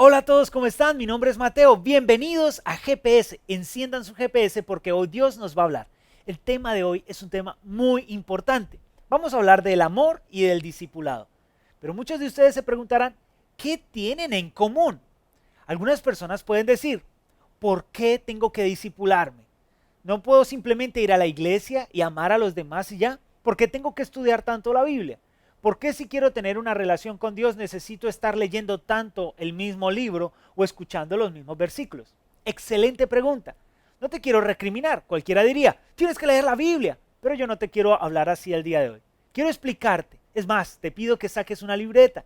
Hola a todos, ¿cómo están? Mi nombre es Mateo. Bienvenidos a GPS. Enciendan su GPS porque hoy Dios nos va a hablar. El tema de hoy es un tema muy importante. Vamos a hablar del amor y del discipulado. Pero muchos de ustedes se preguntarán, ¿qué tienen en común? Algunas personas pueden decir, ¿por qué tengo que discipularme? ¿No puedo simplemente ir a la iglesia y amar a los demás y ya? ¿Por qué tengo que estudiar tanto la Biblia? ¿Por qué si quiero tener una relación con Dios necesito estar leyendo tanto el mismo libro o escuchando los mismos versículos? Excelente pregunta. No te quiero recriminar. Cualquiera diría, tienes que leer la Biblia. Pero yo no te quiero hablar así el día de hoy. Quiero explicarte. Es más, te pido que saques una libreta.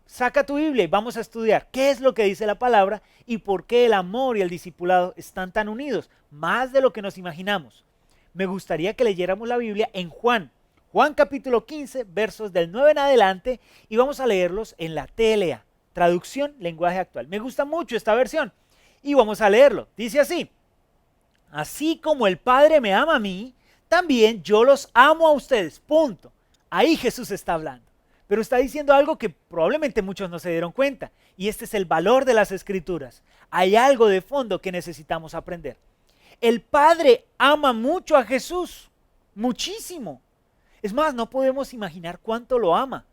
Saca tu Biblia y vamos a estudiar qué es lo que dice la palabra y por qué el amor y el discipulado están tan unidos, más de lo que nos imaginamos. Me gustaría que leyéramos la Biblia en Juan capítulo 15, versos del 9 en adelante, y vamos a leerlos en la TLA, traducción lenguaje actual. Me gusta mucho esta versión y vamos a leerlo. Dice así: así como el Padre me ama a mí, también yo los amo a ustedes, punto. Ahí Jesús está hablando, pero está diciendo algo que probablemente muchos no se dieron cuenta, y este es el valor de las Escrituras. Hay algo de fondo que necesitamos aprender. El Padre ama mucho a Jesús, muchísimo. Es más, no podemos imaginar cuánto lo ama.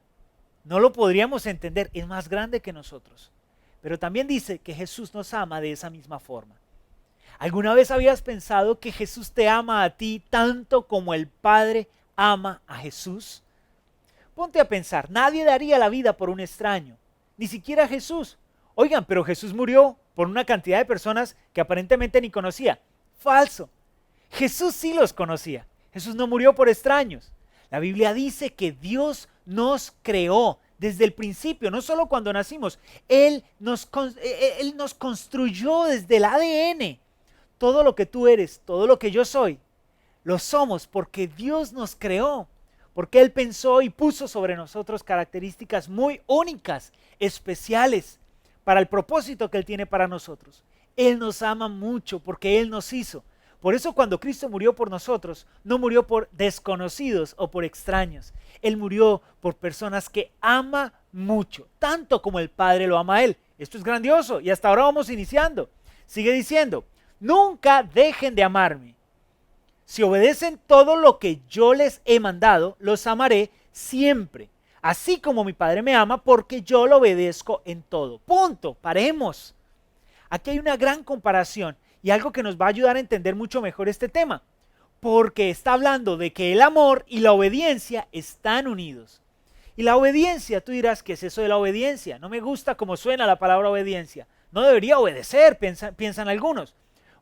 No lo podríamos entender, es más grande que nosotros. Pero también dice que Jesús nos ama de esa misma forma. ¿Alguna vez habías pensado que Jesús te ama a ti tanto como el Padre ama a Jesús? Ponte a pensar, nadie daría la vida por un extraño, ni siquiera Jesús. Oigan, pero Jesús murió por una cantidad de personas que aparentemente ni conocía. Falso. Jesús sí los conocía. Jesús no murió por extraños. La Biblia dice que Dios nos creó desde el principio, no solo cuando nacimos. Él nos construyó desde el ADN. Todo lo que tú eres, todo lo que yo soy, lo somos porque Dios nos creó. Porque Él pensó y puso sobre nosotros características muy únicas, especiales, para el propósito que Él tiene para nosotros. Él nos ama mucho porque Él nos hizo. Por eso cuando Cristo murió por nosotros, no murió por desconocidos o por extraños. Él murió por personas que ama mucho, tanto como el Padre lo ama a Él. Esto es grandioso y hasta ahora vamos iniciando. Sigue diciendo, nunca dejen de amarme. Si obedecen todo lo que yo les he mandado, los amaré siempre. Así como mi Padre me ama porque yo lo obedezco en todo. Punto, paremos. Aquí hay una gran comparación y algo que nos va a ayudar a entender mucho mejor este tema, porque está hablando de que el amor y la obediencia están unidos. Y la obediencia, tú dirás, ¿qué es eso de la obediencia? No me gusta cómo suena la palabra obediencia. No debería obedecer, piensan algunos.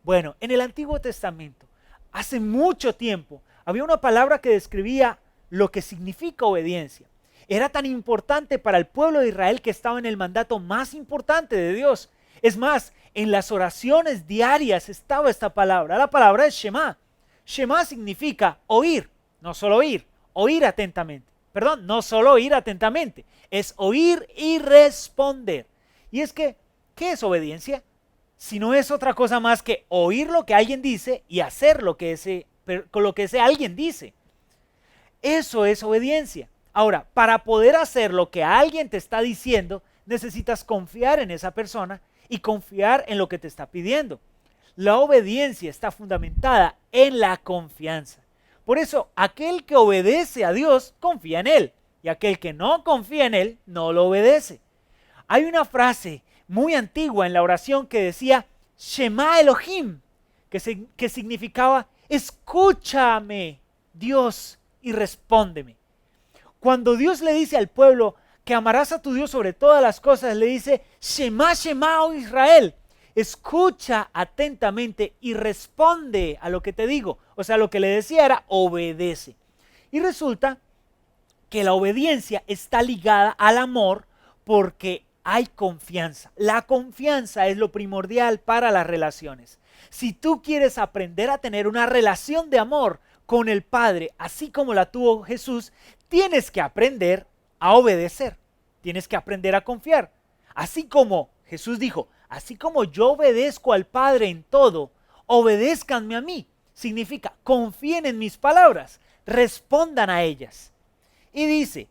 Bueno, en el Antiguo Testamento, hace mucho tiempo, había una palabra que describía lo que significa obediencia. Era tan importante para el pueblo de Israel que estaba en el mandato más importante de Dios. Es más, en las oraciones diarias estaba esta palabra. La palabra es Shema. Shema significa oír, no solo oír atentamente. Perdón, no solo oír atentamente, es oír y responder. Y es que, ¿qué es obediencia? Si no es otra cosa más que oír lo que alguien dice y hacer lo que ese alguien dice. Eso es obediencia. Ahora, para poder hacer lo que alguien te está diciendo, necesitas confiar en esa persona y confiar en lo que te está pidiendo. La obediencia está fundamentada en la confianza. Por eso, aquel que obedece a Dios, confía en Él. Y aquel que no confía en Él, no lo obedece. Hay una frase muy antigua en la oración que decía, Shema Elohim, que significaba, escúchame, Dios, y respóndeme. Cuando Dios le dice al pueblo que amarás a tu Dios sobre todas las cosas, le dice, Shema, Shema, oh Israel, escucha atentamente y responde a lo que te digo. O sea, lo que le decía era, obedece. Y resulta que la obediencia está ligada al amor porque hay confianza. La confianza es lo primordial para las relaciones. Si tú quieres aprender a tener una relación de amor con el Padre, así como la tuvo Jesús, tienes que aprender a obedecer. Tienes que aprender a confiar. Así como Jesús dijo, así como yo obedezco al Padre en todo, obedézcanme a mí. Significa, confíen en mis palabras, respondan a ellas. Y dice,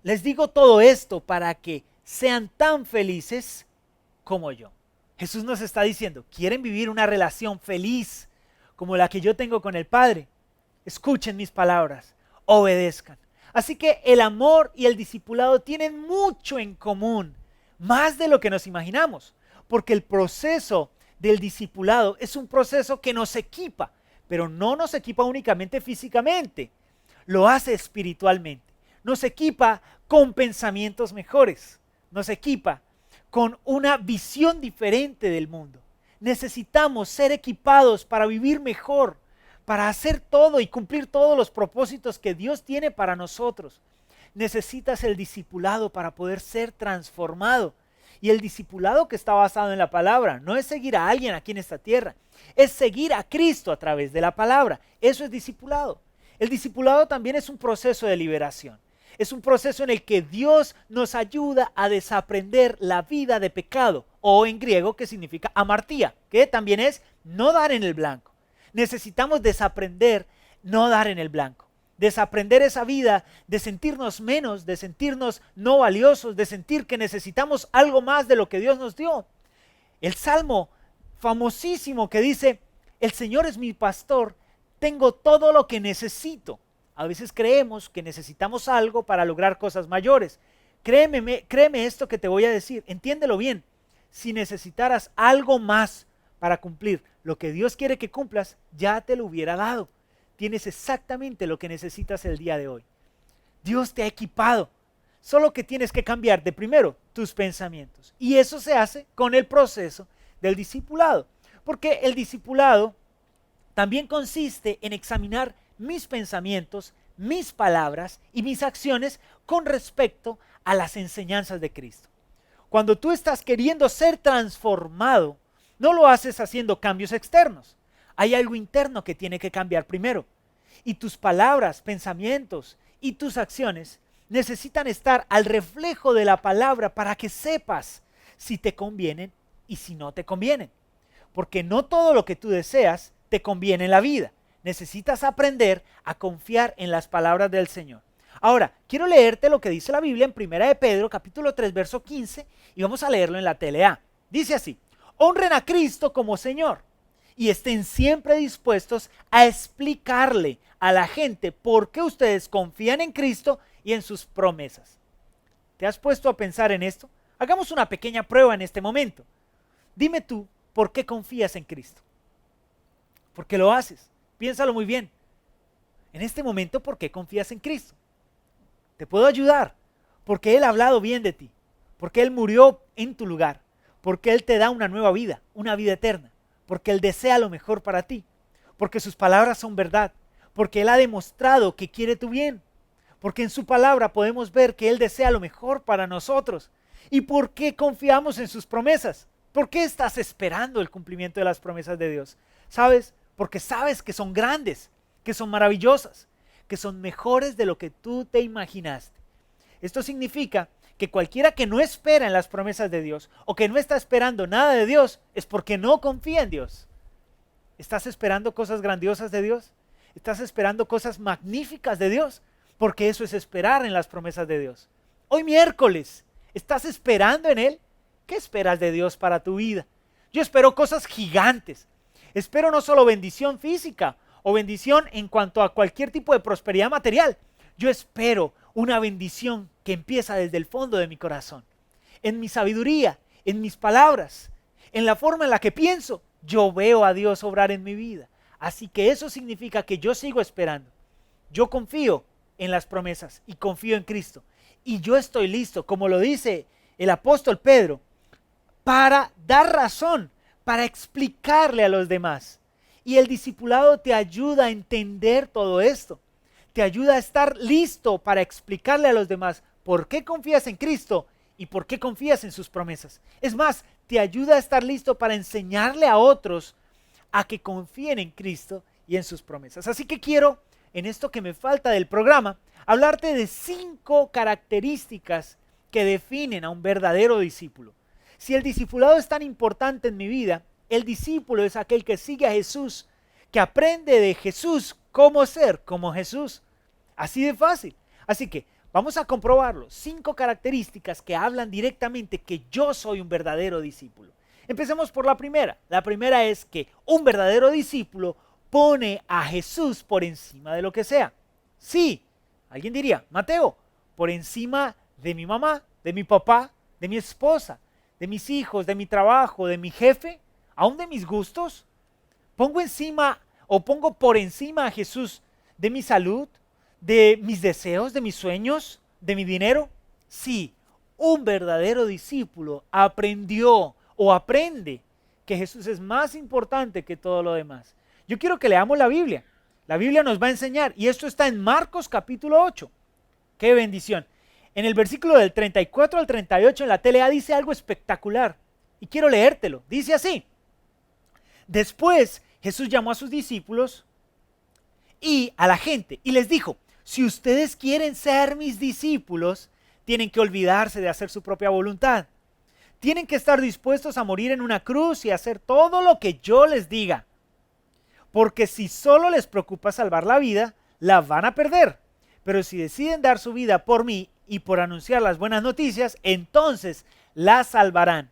les digo todo esto para que sean tan felices como yo. Jesús nos está diciendo, ¿quieren vivir una relación feliz como la que yo tengo con el Padre? Escuchen mis palabras, obedezcan. Así que el amor y el discipulado tienen mucho en común, más de lo que nos imaginamos, porque el proceso del discipulado es un proceso que nos equipa, pero no nos equipa únicamente físicamente, lo hace espiritualmente. Nos equipa con pensamientos mejores, nos equipa con una visión diferente del mundo. Necesitamos ser equipados para vivir mejor, para hacer todo y cumplir todos los propósitos que Dios tiene para nosotros. Necesitas el discipulado para poder ser transformado. Y el discipulado que está basado en la palabra no es seguir a alguien aquí en esta tierra, es seguir a Cristo a través de la palabra. Eso es discipulado. El discipulado también es un proceso de liberación. Es un proceso en el que Dios nos ayuda a desaprender la vida de pecado, o en griego que significa amartía, que también es no dar en el blanco. Necesitamos desaprender no dar en el blanco, desaprender esa vida de sentirnos menos, de sentirnos no valiosos, de sentir que necesitamos algo más de lo que Dios nos dio. El salmo famosísimo que dice, el Señor es mi pastor, tengo todo lo que necesito. A veces creemos que necesitamos algo para lograr cosas mayores. Créeme esto que te voy a decir, entiéndelo bien. Si necesitaras algo más para cumplir lo que Dios quiere que cumplas, ya te lo hubiera dado. Tienes exactamente lo que necesitas el día de hoy. Dios te ha equipado. Solo que tienes que cambiar de primero tus pensamientos. Y eso se hace con el proceso del discipulado. Porque el discipulado también consiste en examinar mis pensamientos, mis palabras y mis acciones con respecto a las enseñanzas de Cristo. Cuando tú estás queriendo ser transformado, no lo haces haciendo cambios externos. Hay algo interno que tiene que cambiar primero. Y tus palabras, pensamientos y tus acciones necesitan estar al reflejo de la palabra para que sepas si te convienen y si no te convienen. Porque no todo lo que tú deseas te conviene en la vida. Necesitas aprender a confiar en las palabras del Señor. Ahora, quiero leerte lo que dice la Biblia en 1 de Pedro, capítulo 3, verso 15, y vamos a leerlo en la TLA. Dice así, honren a Cristo como Señor y estén siempre dispuestos a explicarle a la gente por qué ustedes confían en Cristo y en sus promesas. ¿Te has puesto a pensar en esto? Hagamos una pequeña prueba en este momento. Dime tú, ¿por qué confías en Cristo? ¿Por qué lo haces? Piénsalo muy bien. En este momento, ¿por qué confías en Cristo? Te puedo ayudar. Porque Él ha hablado bien de ti. Porque Él murió en tu lugar. Porque Él te da una nueva vida, una vida eterna. Porque Él desea lo mejor para ti. Porque sus palabras son verdad. Porque Él ha demostrado que quiere tu bien. Porque en su palabra podemos ver que Él desea lo mejor para nosotros. ¿Y por qué confiamos en sus promesas? ¿Por qué estás esperando el cumplimiento de las promesas de Dios? ¿Sabes? Porque sabes que son grandes, que son maravillosas, que son mejores de lo que tú te imaginaste. Esto significa que cualquiera que no espera en las promesas de Dios o que no está esperando nada de Dios es porque no confía en Dios. ¿Estás esperando cosas grandiosas de Dios? ¿Estás esperando cosas magníficas de Dios? Porque eso es esperar en las promesas de Dios. Hoy miércoles, ¿estás esperando en Él? ¿Qué esperas de Dios para tu vida? Yo espero cosas gigantes. Espero no solo bendición física o bendición en cuanto a cualquier tipo de prosperidad material. Yo espero una bendición que empieza desde el fondo de mi corazón. En mi sabiduría, en mis palabras, en la forma en la que pienso, yo veo a Dios obrar en mi vida. Así que eso significa que yo sigo esperando. Yo confío en las promesas y confío en Cristo. Y yo estoy listo, como lo dice el apóstol Pedro, para dar razón, para explicarle a los demás. Y el discipulado te ayuda a entender todo esto. Te ayuda a estar listo para explicarle a los demás por qué confías en Cristo y por qué confías en sus promesas. Es más, te ayuda a estar listo para enseñarle a otros a que confíen en Cristo y en sus promesas. Así que quiero, en esto que me falta del programa, hablarte de 5 características que definen a un verdadero discípulo. Si el discipulado es tan importante en mi vida, el discípulo es aquel que sigue a Jesús, que aprende de Jesús cómo ser como Jesús. Así de fácil. Así que Vamos a comprobarlo. 5 características que hablan directamente que yo soy un verdadero discípulo. Empecemos por la primera. La primera es que un verdadero discípulo pone a Jesús por encima de lo que sea. Sí, alguien diría, Mateo, por encima de mi mamá, de mi papá, de mi esposa, de mis hijos, de mi trabajo, de mi jefe, aún de mis gustos. Pongo encima o pongo por encima a Jesús de mi salud, de mis deseos, de mis sueños, de mi dinero. Sí, un verdadero discípulo aprendió o aprende que Jesús es más importante que todo lo demás. Yo quiero que leamos la Biblia. La Biblia nos va a enseñar, y esto está en Marcos capítulo 8. ¡Qué bendición! En el versículo del 34 al 38 en la TLA dice algo espectacular, y quiero leértelo. Dice así: después Jesús llamó a sus discípulos y a la gente y les dijo: si ustedes quieren ser mis discípulos, tienen que olvidarse de hacer su propia voluntad. Tienen que estar dispuestos a morir en una cruz y hacer todo lo que yo les diga. Porque si solo les preocupa salvar la vida, la van a perder. Pero si deciden dar su vida por mí y por anunciar las buenas noticias, entonces la salvarán.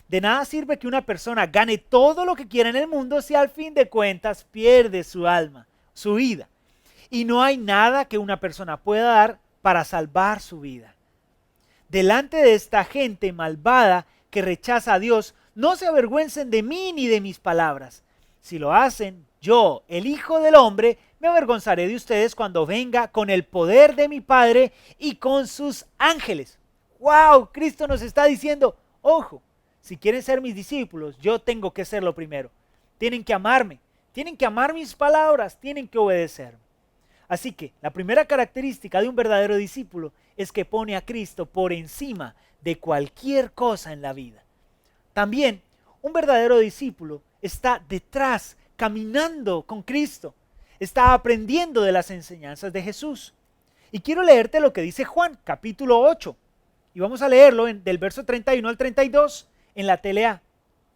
De nada sirve que una persona gane todo lo que quiera en el mundo si al fin de cuentas pierde su alma, su vida. Y no hay nada que una persona pueda dar para salvar su vida. Delante de esta gente malvada que rechaza a Dios, no se avergüencen de mí ni de mis palabras. Si lo hacen, yo, el Hijo del Hombre, me avergonzaré de ustedes cuando venga con el poder de mi Padre y con sus ángeles. ¡Wow! Cristo nos está diciendo, ojo, si quieren ser mis discípulos, yo tengo que ser lo primero. Tienen que amarme, tienen que amar mis palabras, tienen que obedecerme. Así que la primera característica de un verdadero discípulo es que pone a Cristo por encima de cualquier cosa en la vida. También un verdadero discípulo está detrás, caminando con Cristo. Está aprendiendo de las enseñanzas de Jesús. Y quiero leerte lo que dice Juan, capítulo 8. Y vamos a leerlo del verso 31 al 32 en la TLA.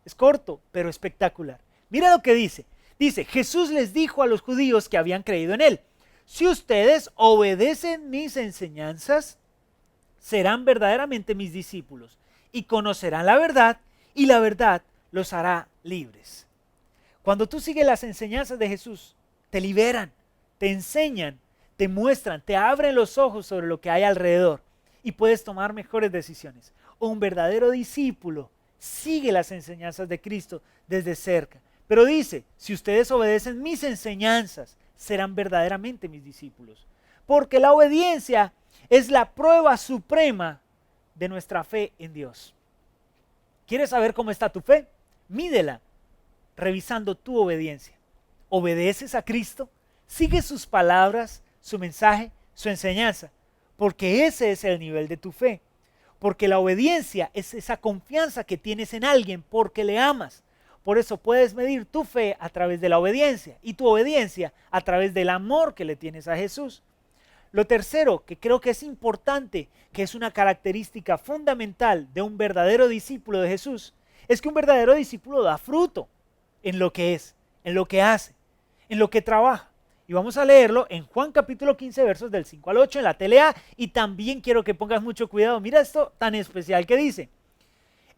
Es corto, pero espectacular. Mira lo que dice. Dice, Jesús les dijo a los judíos que habían creído en él: si ustedes obedecen mis enseñanzas, serán verdaderamente mis discípulos y conocerán la verdad, y la verdad los hará libres. Cuando tú sigues las enseñanzas de Jesús, te liberan, te enseñan, te muestran, te abren los ojos sobre lo que hay alrededor y puedes tomar mejores decisiones. Un verdadero discípulo sigue las enseñanzas de Cristo desde cerca, pero dice, si ustedes obedecen mis enseñanzas, serán verdaderamente mis discípulos. Porque la obediencia es la prueba suprema de nuestra fe en Dios. ¿Quieres saber cómo está tu fe? Mídela revisando tu obediencia. ¿Obedeces a Cristo? ¿Sigues sus palabras, su mensaje, su enseñanza? Porque ese es el nivel de tu fe. Porque la obediencia es esa confianza que tienes en alguien porque le amas. Por eso puedes medir tu fe a través de la obediencia y tu obediencia a través del amor que le tienes a Jesús. Lo tercero, que creo que es importante, que es una característica fundamental de un verdadero discípulo de Jesús, es que un verdadero discípulo da fruto en lo que es, en lo que hace, en lo que trabaja. Y vamos a leerlo en Juan capítulo 15, versos del 5 al 8 en la TLA, y también quiero que pongas mucho cuidado. Mira esto tan especial que dice: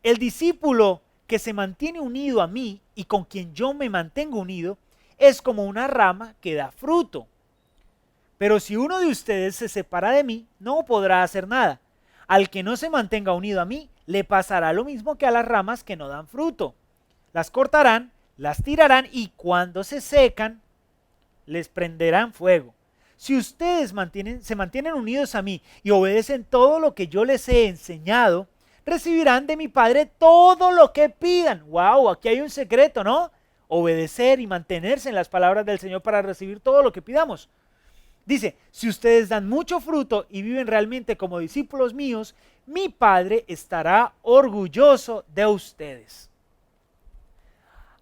el discípulo que se mantiene unido a mí y con quien yo me mantengo unido, es como una rama que da fruto. Pero si uno de ustedes se separa de mí, no podrá hacer nada. Al que no se mantenga unido a mí, le pasará lo mismo que a las ramas que no dan fruto. Las cortarán, las tirarán y cuando se secan, les prenderán fuego. Si ustedes se mantienen unidos a mí y obedecen todo lo que yo les he enseñado, recibirán de mi Padre todo lo que pidan. ¡Wow! Aquí hay un secreto, ¿no? Obedecer y mantenerse en las palabras del Señor para recibir todo lo que pidamos. Dice, si ustedes dan mucho fruto y viven realmente como discípulos míos, mi Padre estará orgulloso de ustedes.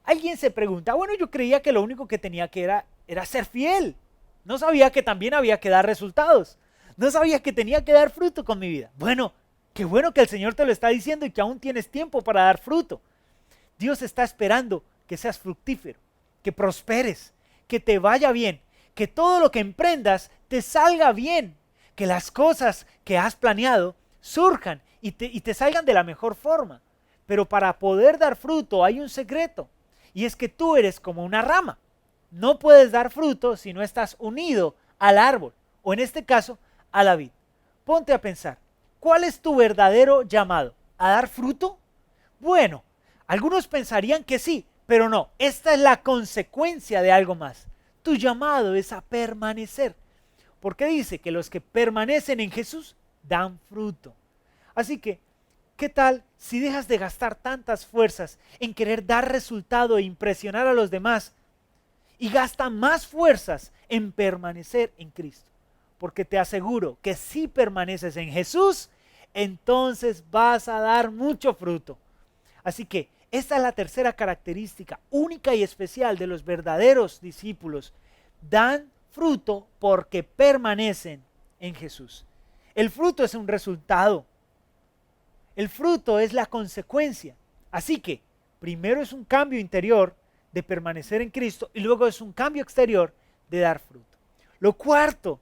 Alguien se pregunta, bueno, yo creía que lo único que tenía que era ser fiel. No sabía que también había que dar resultados. No sabía que tenía que dar fruto con mi vida. Bueno, qué bueno que el Señor te lo está diciendo y que aún tienes tiempo para dar fruto. Dios está esperando que seas fructífero, que prosperes, que te vaya bien, que todo lo que emprendas te salga bien, que las cosas que has planeado surjan y te salgan de la mejor forma. Pero para poder dar fruto hay un secreto, y es que tú eres como una rama. No puedes dar fruto si no estás unido al árbol, o en este caso, a la vid. Ponte a pensar, ¿cuál es tu verdadero llamado? ¿A dar fruto? Bueno, algunos pensarían que sí, pero no, esta es la consecuencia de algo más. Tu llamado es a permanecer, porque dice que los que permanecen en Jesús dan fruto. Así que, ¿qué tal si dejas de gastar tantas fuerzas en querer dar resultado e impresionar a los demás y gasta más fuerzas en permanecer en Cristo? Porque te aseguro que si permaneces en Jesús, entonces vas a dar mucho fruto. Así que esta es la tercera característica única y especial de los verdaderos discípulos. Dan fruto porque permanecen en Jesús. El fruto es un resultado. El fruto es la consecuencia. Así que primero es un cambio interior de permanecer en Cristo y luego es un cambio exterior de dar fruto. Lo cuarto,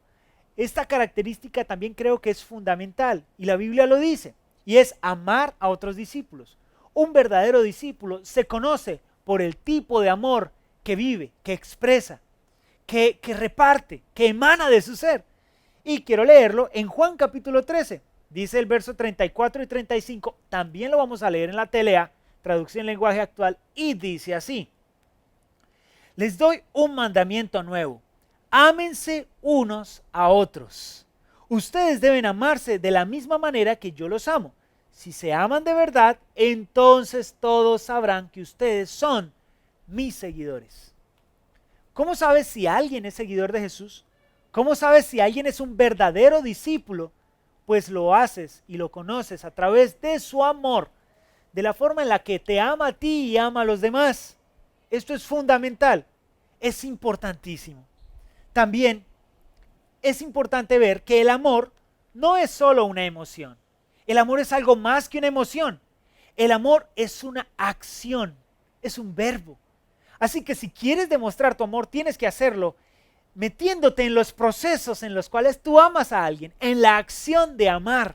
esta característica también creo que es fundamental y la Biblia lo dice, y es amar a otros discípulos. Un verdadero discípulo se conoce por el tipo de amor que vive, que expresa, que reparte, que emana de su ser. Y quiero leerlo en Juan capítulo 13. Dice el verso 34 y 35, también lo vamos a leer en la TLA, traducción en lenguaje actual, y dice así: les doy un mandamiento nuevo, ámense unos a otros. Ustedes deben amarse de la misma manera que yo los amo. Si se aman de verdad, entonces todos sabrán que ustedes son mis seguidores. ¿Cómo sabes si alguien es seguidor de Jesús? ¿Cómo sabes si alguien es un verdadero discípulo? Pues lo haces y lo conoces a través de su amor, de la forma en la que te ama a ti y ama a los demás. Esto es fundamental, es importantísimo. También es importante ver que el amor no es solo una emoción. El amor es algo más que una emoción. El amor es una acción, es un verbo. Así que si quieres demostrar tu amor, tienes que hacerlo metiéndote en los procesos en los cuales tú amas a alguien, en la acción de amar.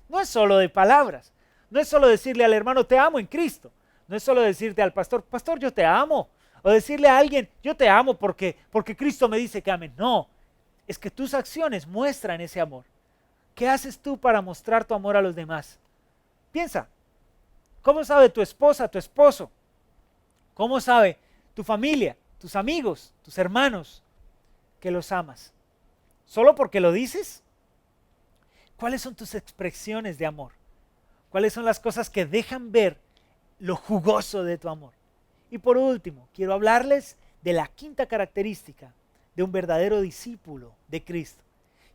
No es solo de palabras, no es solo decirle al hermano te amo en Cristo, no es solo decirte al pastor, pastor yo te amo, o decirle a alguien yo te amo porque Cristo me dice que amen. No, es que tus acciones muestran ese amor. ¿Qué haces tú para mostrar tu amor a los demás? Piensa, ¿cómo sabe tu esposa, tu esposo? ¿Cómo sabe tu familia, tus amigos, tus hermanos que los amas? ¿Solo porque lo dices? ¿Cuáles son tus expresiones de amor? ¿Cuáles son las cosas que dejan ver lo jugoso de tu amor? Y por último, quiero hablarles de la quinta característica de un verdadero discípulo de Cristo.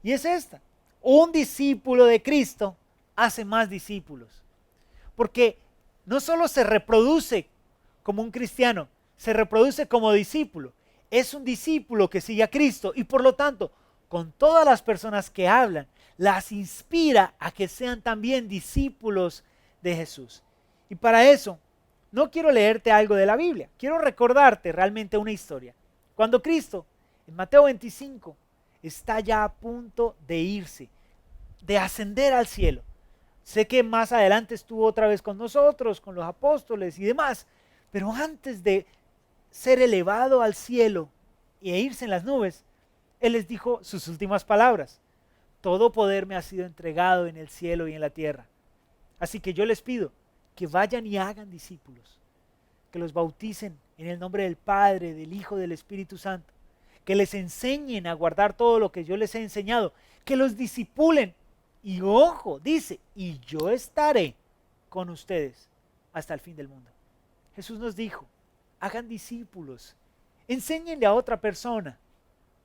Y es esta: un discípulo de Cristo hace más discípulos. Porque no solo se reproduce como un cristiano, se reproduce como discípulo. Es un discípulo que sigue a Cristo y por lo tanto, con todas las personas que hablan, las inspira a que sean también discípulos de Jesús. Y para eso, no quiero leerte algo de la Biblia, quiero recordarte realmente una historia. Cuando Cristo, en Mateo 25, está ya a punto de irse, de ascender al cielo. Sé que más adelante estuvo otra vez con nosotros, con los apóstoles y demás, pero antes de ser elevado al cielo e irse en las nubes, Él les dijo sus últimas palabras: todo poder me ha sido entregado en el cielo y en la tierra. Así que yo les pido que vayan y hagan discípulos, que los bauticen en el nombre del Padre, del Hijo, del Espíritu Santo, que les enseñen a guardar todo lo que yo les he enseñado, que los discipulen. Y ojo, dice, y yo estaré con ustedes hasta el fin del mundo. Jesús nos dijo, hagan discípulos, enséñenle a otra persona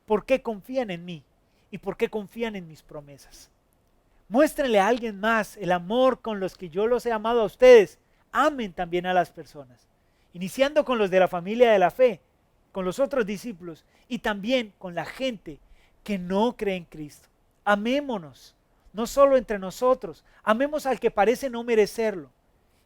por qué confían en mí y por qué confían en mis promesas. Muéstrenle a alguien más el amor con los que yo los he amado a ustedes. Amen también a las personas, iniciando con los de la familia de la fe, con los otros discípulos y también con la gente que no cree en Cristo. Amémonos, no solo entre nosotros, amemos al que parece no merecerlo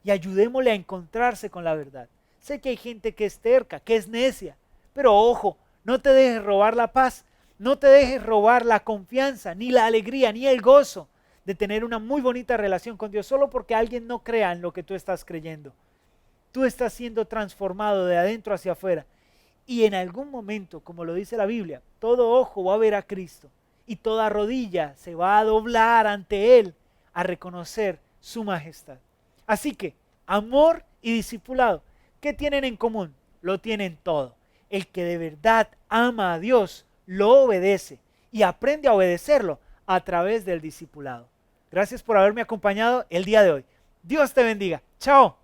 y ayudémosle a encontrarse con la verdad. Sé que hay gente que es terca, que es necia, pero ojo, no te dejes robar la paz No te dejes robar la confianza, ni la alegría, ni el gozo de tener una muy bonita relación con Dios solo porque alguien no crea en lo que tú estás creyendo. Tú estás siendo transformado de adentro hacia afuera. Y en algún momento, como lo dice la Biblia, todo ojo va a ver a Cristo y toda rodilla se va a doblar ante Él a reconocer su majestad. Así que, amor y discipulado, ¿qué tienen en común? Lo tienen todo. El que de verdad ama a Dios, lo obedece y aprende a obedecerlo a través del discipulado. Gracias por haberme acompañado el día de hoy. Dios te bendiga. Chao.